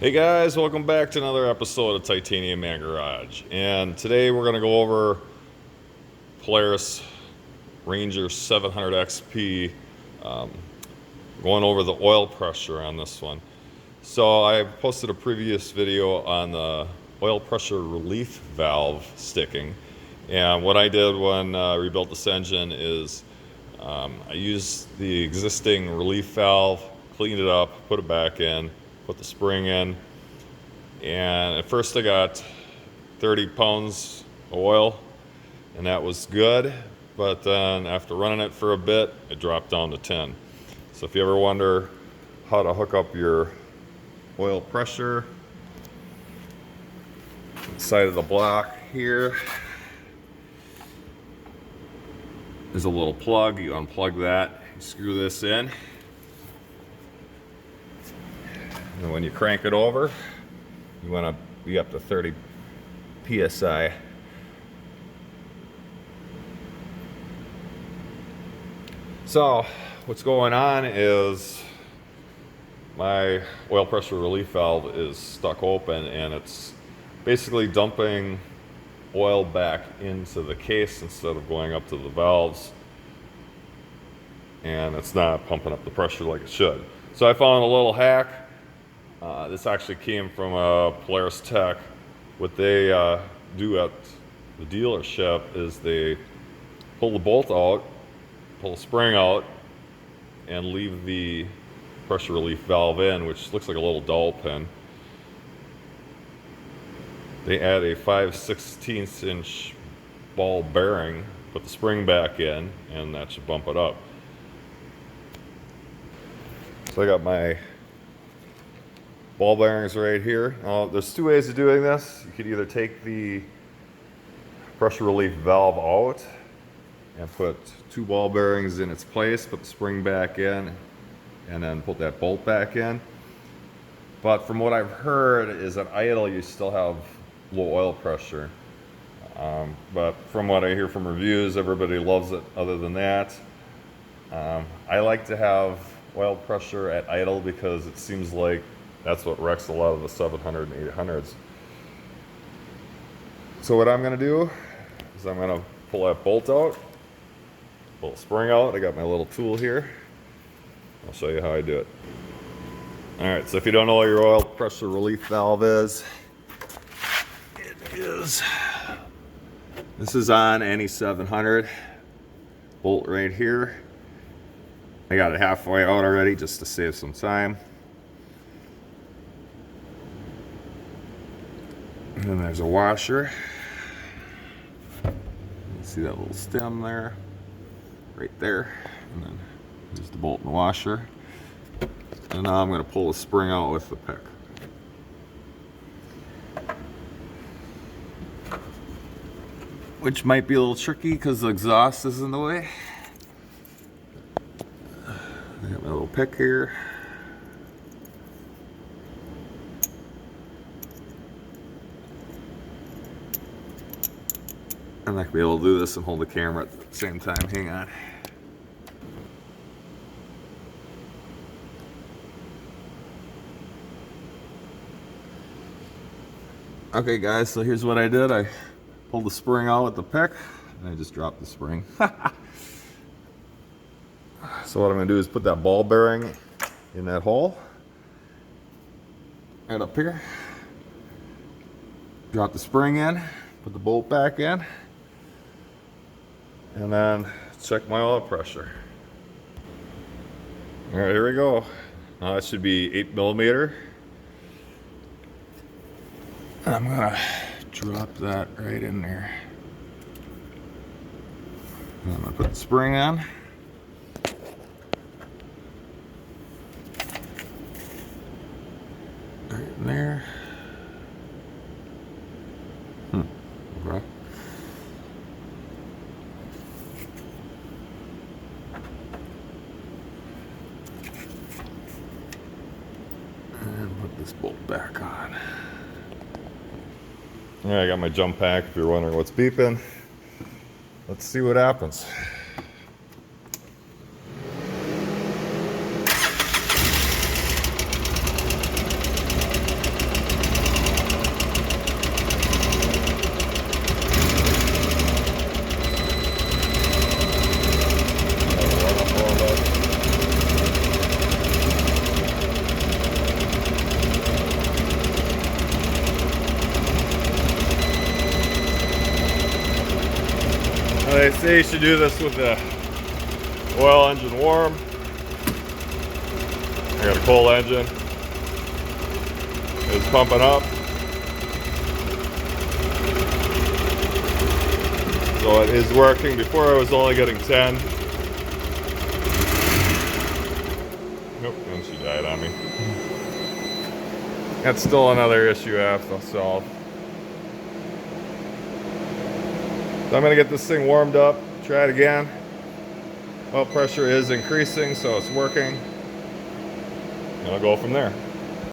Hey guys, welcome back to another episode of Titanium Man Garage. And today we're going to go over Polaris Ranger 700 XP, going over the oil pressure on this one. So I posted a previous video on the oil pressure relief valve sticking. And what I did when I rebuilt this engine is I used the existing relief valve, cleaned it up, put it back in, put the spring in, and at first I got 30 pounds of oil, and that was good, but then after running it for a bit, it dropped down to 10. So if you ever wonder how to hook up your oil pressure, side of the block here, there's a little plug. You unplug that, you screw this in, and when you crank it over, you want to be up to 30 psi. So what's going on is my oil pressure relief valve is stuck open, and it's basically dumping oil back into the case instead of going up to the valves, and it's not pumping up the pressure like it should. So I found a little hack. This actually came from a Polaris Tech. What they do at the dealership is they pull the bolt out, pull the spring out, and leave the pressure relief valve in, which looks like a little dowel pin. They add a 5/16 inch ball bearing, put the spring back in, and that should bump it up. So I got my ball bearings right here. There's two ways of doing this. You could either take the pressure relief valve out and put two ball bearings in its place, put the spring back in, and then put that bolt back in. But from what I've heard is at idle you still have low oil pressure. But from what I hear from reviews, everybody loves it other than that. I like to have oil pressure at idle because it seems like that's what wrecks a lot of the 700 and 800s. So what I'm going to do is I'm going to pull that bolt out, pull the spring out. I got my little tool here. I'll show you how I do it. Alright, so if you don't know what your oil pressure relief valve is, this is on any 700. Bolt right here. I got it halfway out already just to save some time. And then there's a washer. You see that little stem there? Right there. And then there's the bolt and the washer. And now I'm going to pull the spring out with the pick. Which might be a little tricky because the exhaust is in the way. I got my little pick here. I'm not going to be able to do this and hold the camera at the same time. Hang on. Okay guys, so here's what I did. I pulled the spring out with the pick, and I just dropped the spring. So what I'm going to do is put that ball bearing in that hole. Right up here. Drop the spring in, put the bolt back in, and then check my oil pressure. All right, here we go. It should be 8 millimeter. I'm gonna drop that right in there. And I'm gonna put the spring on. Right in there. Okay. And put this bolt back on. Yeah, I got my jump pack if you're wondering what's beeping. Let's see what happens. They say you should do this with the oil engine warm. I got a cold engine. It's pumping up. So it is working. Before I was only getting 10. Nope, and she died on me. That's still another issue I have to solve. So I'm gonna get this thing warmed up, try it again. Oil pressure is increasing, so it's working. And I'll go from there.